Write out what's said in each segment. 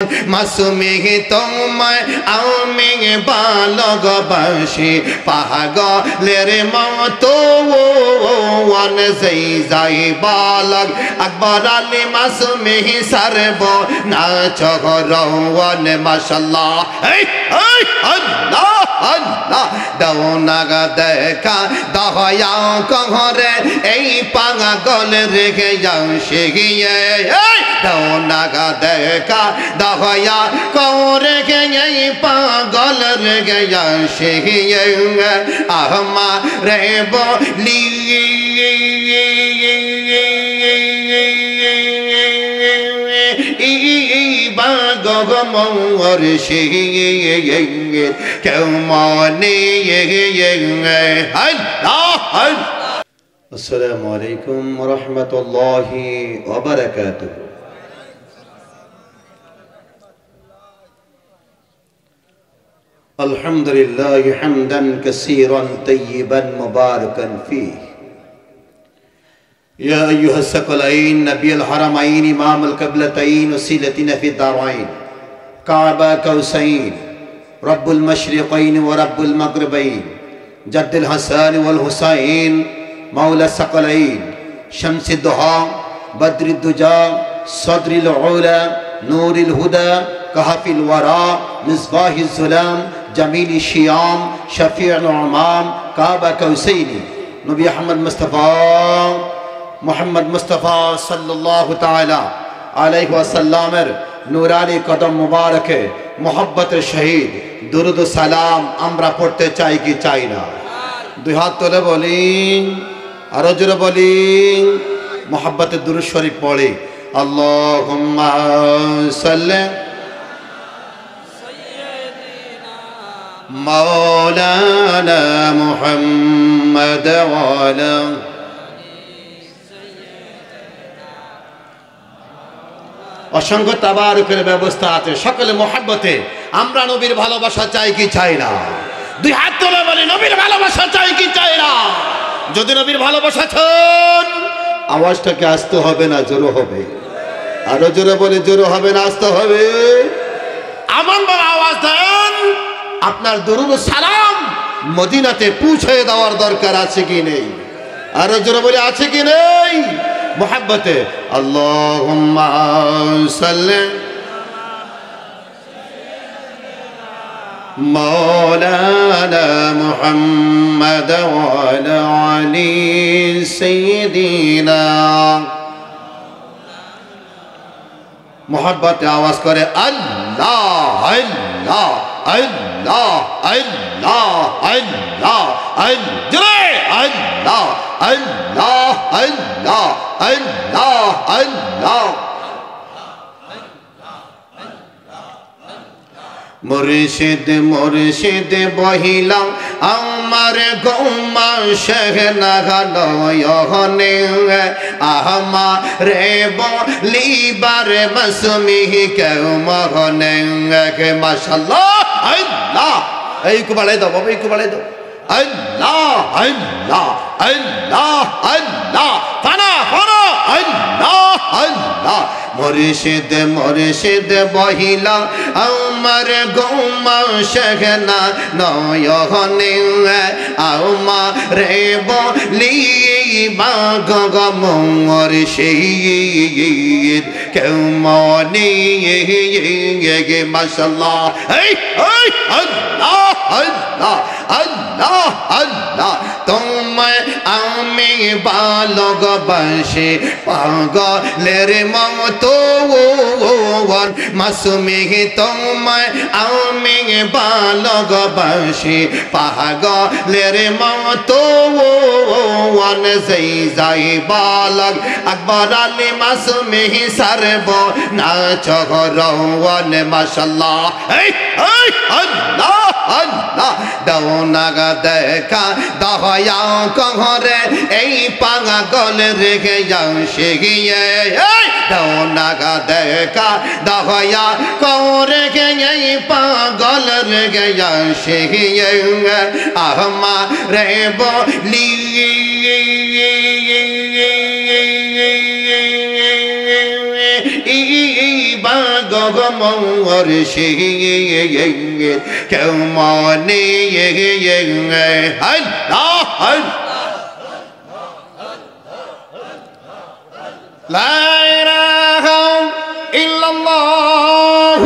মাসুমি তোমায় আমি ভালোবাসি পাগলের মতো যেই যাই বালক আকবর আলী মাসুমি সারব নাচ রওয়ান মাশাআল্লাহ আল্লাহ আল্লাহ দাও না দেখা দয়া করে এই পাগল রেখে যাও শিখিয়ে দাও না দেখা দয়া করে এই পাগল রেখে যাও শিখিয়ে আহমা রে বলি গগমর শিখিয়ে কেউ মনে আসসালামু আলাইকুম ওয়া রাহমাতুল্লাহি ওয়া বারাকাতুহু। আলহামদুলিল্লাহ হামদান কাসীরান তাইয়িবান মুবারাকান ফীহি يا أيها الثقلين نبي الحرمين إمام القبلتين وسيلتنا في الدارين كعبة كوسين رب المشرقين ورب المغربين جد الحسن والحسين مولى الثقلين شمس الضحى بدر الدجى صدر العلا نور الهدى كهف الورى مصباح الظلام جميل الشيام شفيع العمام كعبة كوسين نبي أحمد مصطفى মোহাম্মদ মুস্তাফা সাল্লাল্লাহু তাআলা আলাইহি ওয়াসাল্লামের নূরানি কদম মুবারকে মোহাব্বতের শহীদ দুরুদ ও সালাম আমরা পড়তে চাই কি চাই না? দুই হাত তুলে বলি, আরো জোরে বলি, মোহাব্বতের দুরুদ শরীফ পড়ে আল্লাহুম্মা সাল্লি মাওলানা মুহাম্মদ ওয়া আলা অসংখ্য তাবারুকের ব্যবস্থা আছে। সকলে মোহাব্বতে আমরা নবীর ভালোবাসা চাই কি চাই না? দুই হাত তুলে বলি নবীর ভালোবাসা চাই কি চাই না? যদি নবীর ভালোবাসা চান আওয়াজটাকে আসতে হবে না জোরে হবে? আরো জোরে বলি জোরে হবে না আসতে হবে? আমান বলে আওয়াজ দেন। আপনার দরুদ ও সালাম মদিনাতে পৌঁছে দেওয়ার দরকার আছে কি নেই? আরো জোরে বলি আছে কি নেই? মোহাব্বতে আল্লাহুম্মা সাল্লি মাওলানা মুহাম্মদ ওয়া আলা আলি সাইয়্যিদিনা। মোহাব্বতে আওয়াজ করে আল্লাহ আল্লাহ আল্লাহ আল্লাহ আল্লাহ আল্লাহ আল্লাহ আল্লাহ আল্লাহ আল্লাহ। মুর্শিদ মুর্শিদ বহিলাম আমার গৌমা শেহনাগালয়নে আহমা রে বলিবার মাসুমি কেউ মহনে মাশাআল্লাহ আল্লাহ। এই কুবালে দাও বাবা, এই কুবালে দাও। আল্লাহ আল্লাহ আল্লাহ আল্লাহ ফানা ফানা আল্লাহ আল্লাহ। মুর্শিদ মুর্শিদ বহিলা আমার গৌমা শেখনা নয়নে আউমা রে বলি বাগ মুর্শিদ কেউ মনে মাশাআল্লাহ। এই আল্লাহ আল্লাহ আল্লাহ আল্লাহ। তোমায় আমি ভালোবাসি পাগলের মতো মাসুমি তোমায় আমি ভালোবাসি পাগলের মতো যেই যাই বালক আকবর আলী মাসুমি সারব নাচ রওয়ান মাশাআল্লাহ। এই আল্লাহ আল্লাহ দাও না দেখা দয়া করে এই পাগল রেখে যাও শিখিয়ে দাও না দেখা দয়া করে এই পাগল রেখে যাও শিখিয়ে আহমা রে বলি মর্শি কেউ মনে লা ইলাহা ইল্লাল্লাহ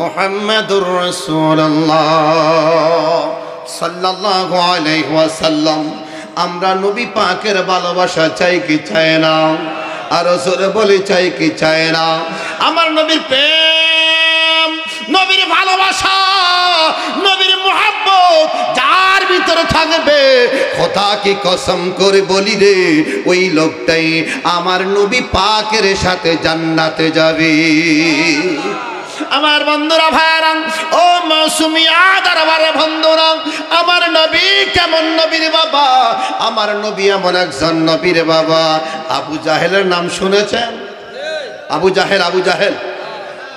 মুহাম্মাদুর রাসূলুল্লাহ সাল্লাল্লাহু আলাইহি ওয়াসাল্লাম। আমরা নবী পাকের ভালোবাসা চাই কি চাই না? আরো জোরে বলি চাই কি চাই না? আমার নবীর প্রেম, নবীর ভালোবাসা, নবীর মুহাব্বত যার ভিতরে থাকবে, খোদা কি কসম করে বলি রে, ওই লোকটাই আমার নবী পাকের সাথে জান্নাতে যাবে। আমার বন্ধুরা ভাইরা, ও মাসুমিয়াত আর বন্ধুরা, আমার নবী কেমন নবীর বাবা? আমার নবী এমন একজন নবীর বাবা। আবু জাহেলের নাম শুনেছেন? আবু জাহেল, আবু জাহেল,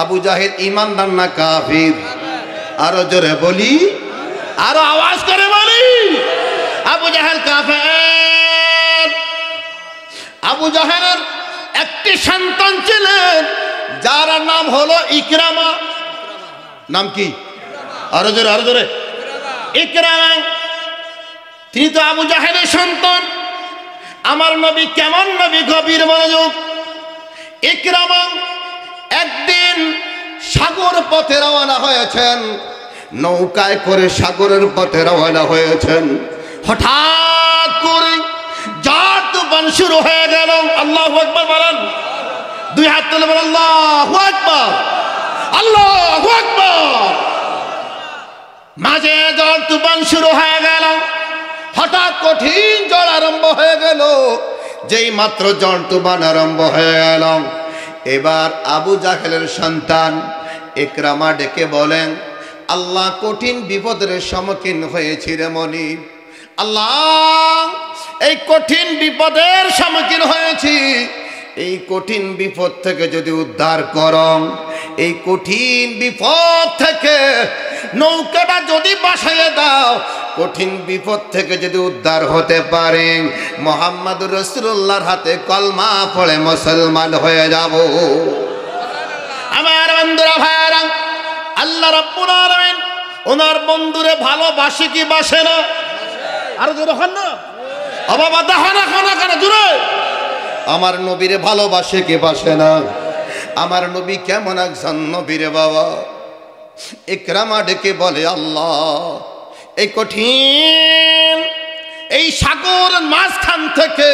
আবু জাহেল ঈমানদার না কাফির? আরো জোরে বলি, আরো আওয়াজ করে বলি। আবু জাহেল কাফির। আবু জাহেলের একটি সন্তান ছিলেন যার নাম হলো ইকরামা। নাম কি? আরো জোরে, আরো জোরে। ইকরামা। তিনি তো আবু জাহেলের সন্তান। আমার নবী কেমন নবী? গভীর মনোযোগ। ইকরামা একদিন সাগর পথে রওনা হয়েছেন, নৌকায় করে সাগরের পথে রওনা হয়েছেন। হঠাৎ করে ঝড় তুফান শুরু হয়ে গেল। আল্লাহু আকবার বলেন। দুই হাত তুলে বলেন আল্লাহু আকবার, আল্লাহু আকবার। মাঝে ঝড় তুফান শুরু হয়ে গেল। হঠাৎ কঠিন ঝড় আরম্ভ হয়ে গেল। যেই মাত্র ঝড় তুফান আরম্ভ হয়ে গেল, এবার আবু জাহেলের সন্তান ইকরামা ডেকে বলেন, আল্লাহ, কঠিন বিপদের সম্মুখীন হয়েছি রে মনি। আল্লাহ, এই কঠিন বিপদের সম্মুখীন হয়েছি, এই কঠিন বিপদ থেকে যদি উদ্ধার করম, এই কঠিন বিপদ থেকে নৌকাটা যদি বাসাইয়ে দাও, কঠিন বিপদ থেকে যদি উদ্ধার হতে পারে, মুহাম্মদুর রাসূলুল্লাহর হাতে কলমা পড়ে মুসলমান হয়ে যাব। আমার বন্ধুরা ভাইরা, আল্লাহ রাব্বুল আলামিন ওনার বন্ধুরে ভালোবাসে কি বাসে না? আর জোরে হন না, বাবা দাহানা খানা খানা জোরে। আমার নবীরে ভালোবাসে কি বাসে না? আমার নবী কেমন একজন নবীরে বাবা। ইকরামা ডেকে বলে, আল্লাহ, এই কঠিন এই সাগর মাঝখান থেকে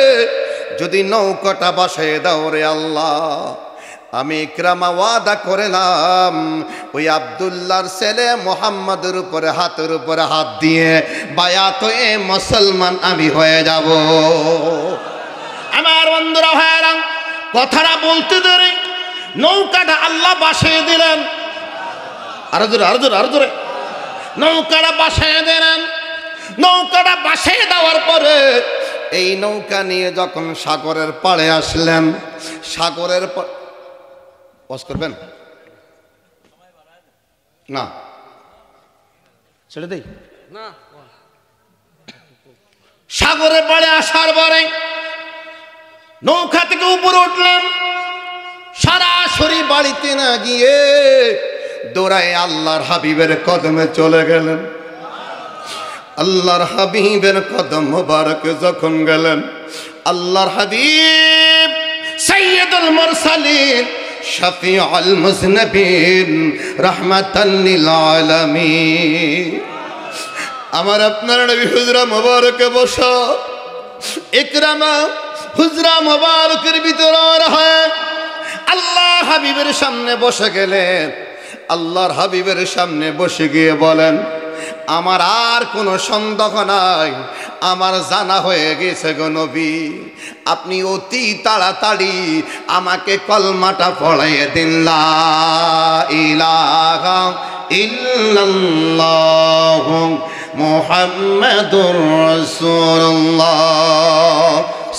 যদি নৌকাটা বাসায় দাও রে আল্লাহ, আমি ইকরামা ওয়াদা করলাম ওই আব্দুল্লাহর ছেলে মুহাম্মাদের উপরে হাতের উপরে হাত দিয়ে বায়াত হয়ে মুসলমান আমি হয়ে যাব। আমার বন্ধুরা ভাইরা, কথাটা বলতে দেরি, নৌকাটা আল্লাহ বাসায় দিলেন। আরো জোরে, আরো জোরে, আরো জোরে। নৌকাটা বাসায় দিলেন। নৌকাটা বাসায় দেওয়ার পরে এই নৌকা নিয়ে যখন সাগরের পাড়ে আসলেন, সাগরের পজ করবেন না, ছেড়ে দেই না। সাগরের পাড়ে আসার পরে নৌকা থেকে উপরে উঠলেন। সরাসরি বাড়িতে না গিয়ে দৌড়ায় আল্লাহর হাবিবের কদমে চলে গেলেন। আল্লাহর হাবিবের কদম মোবারকে যখন গেলেন, আল্লাহর হাবিব সাইয়্যিদুল মুরসালিন শফিউল মুজনবিন রাহমাতাল লিল আলামিন, আমার আপনার নবী হুজরা মোবারকে বসা। ইকরামা হুজরা মোবারকের ভিতরে হয় আল্লাহ হাবিবের সামনে বসে গেলেন। আল্লাহর হাবিবের সামনে বসে গিয়ে বলেন, আমার আর কোনো সন্দেহ নাই, আমার জানা হয়ে গেছে গো নবী, আপনি অতি তাড়াতাড়ি আমাকে কলমাটা পড়াইয়ে দিন, লা ইলাহা ইল্লাল্লাহু মুহাম্মাদুর রাসূলুল্লাহ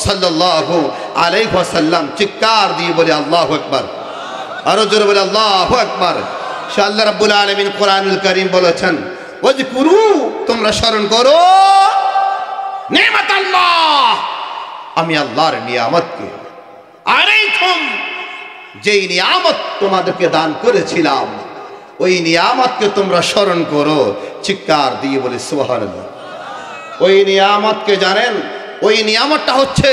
সাল্লাল্লাহু আলাইহি ওয়াসাল্লাম। চিৎকার দিয়ে বলে আল্লাহু আকবার, আরো জোরে বলে আল্লাহু আকবার। আল্লাহ রাব্বুল আলামিন কোরআনুল কারীম বলেছেন, ওয়াজকুরু, তোমরা স্মরণ করো নেয়ামত আল্লাহ, আমি আল্লাহর নিয়ামতকে, আলাইকুম, যেই নিয়ামত তোমাদেরকে দান করেছিলাম ওই নিয়ামতকে তোমরা স্মরণ করো। চিৎকার দিয়ে বলে সুবহানাল্লাহ। ওই নিয়ামতকে জানেন? ওই নিয়ামতটা হচ্ছে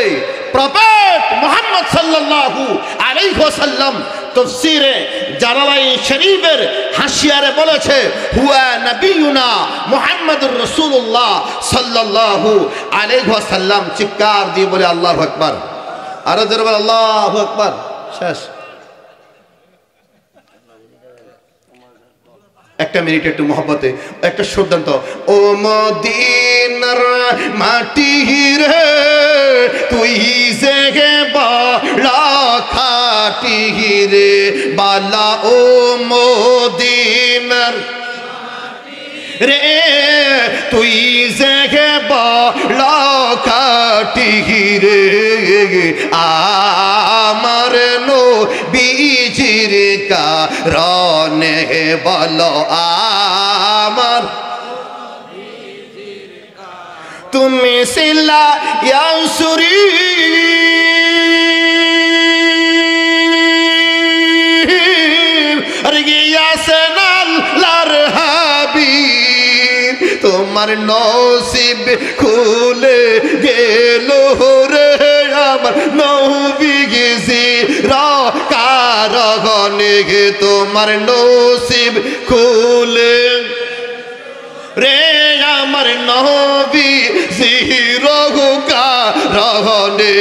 প্রফেট মুহাম্মদ সাল্লাল্লাহু আলাইহি ওয়াসাল্লাম তাফসীরে জালালাইন শরীফের হাসিয়ারে বলেছে, হুয়া নবিয়ুনা মুহাম্মদুর রাসূলুল্লাহ সাল্লাল্লাহু আলাইহি ওয়াসাল্লাম। চিৎকার দিয়ে বলে আল্লাহু আকবার। আরো জোরে বলে আল্লাহু আকবার। শেষ। একটা মিনিট একটু মহব্বতে একটা শ্রদ্ধান্ত। ও মদিনার মাটি রে তুই জেগে বালা খাটি রে বালা, ও মদিনার রে তুই জেগে বালা খাটি রে আমার নবীজির কারণে বলো আমার তুমি সিলা ইয়াসুরি আর গিয়াছেন আল্লাহর হাবিব, তোমার নসিব খুলে গেল রে আমার নবী গেছি কারণে, তোমার নসিব খুলে রে আমার নবী কারণে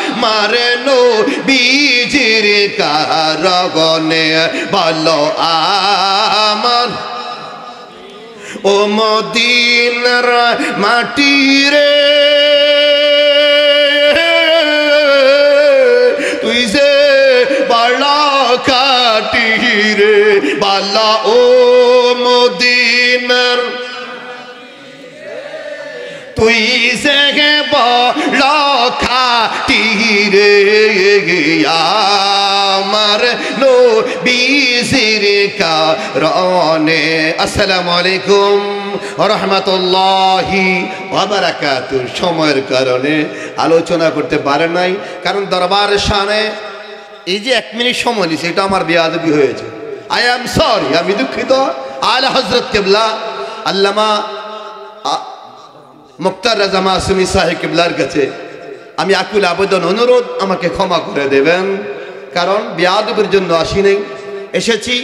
আমার নবীজির কারণে বলো আমার ও মদিনার মাটি রে তুই যে বালা কাটি রে বালা, ও মদিনার তুই যে বালা কাটি রে আমার নবীজির কারণে। আসসালামু আলাইকুম ওয়া রাহমাতুল্লাহি ওয়া বারাকাতুহু। সময়ের কারণে আলোচনা করতে পারে নাই, কারণ দরবারের শানে এই যে 1 মিনিট সময় নিয়েছে এটা আমার বেয়াদবি হয়েছে। আই এম সরি, আমি দুঃখিত। আলা হযরত কিবলা আল্লামা মুক্তার রাজা মাসুমি সাহেব কিবলার কাছে আমি আকুল আবেদন অনুরোধ, আমাকে ক্ষমা করে দেবেন, কারণ বেয়াদবির জন্য আসি নাই, এসেছি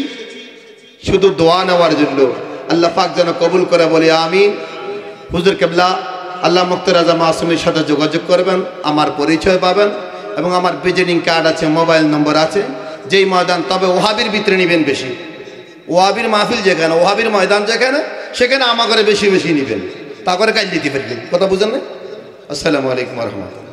শুধু দোয়া নেওয়ার জন্য। আল্লাহ পাক যেন কবুল করে বলি আমিন। হুজুর কিবলা আল্লাহ মুক্তার রাজা মাসুমির সাথে যোগাযোগ করবেন, আমার পরিচয় পাবেন এবং আমার ভিজিটিং কার্ড আছে, মোবাইল নম্বর আছে। যেই ময়দান, তবে ওহাবির ভিতরে নেবেন বেশি, ওহাবির মাহফিল যেখানে, ওহাবির ময়দান যেখানে, সেখানে আমাকে বেশি বেশি নেবেন, তা করে কাজ দিতে পারবেন। কথা বুঝেন না? আসসালামু আলাইকুম ওয়া রাহমাতুল্লাহ।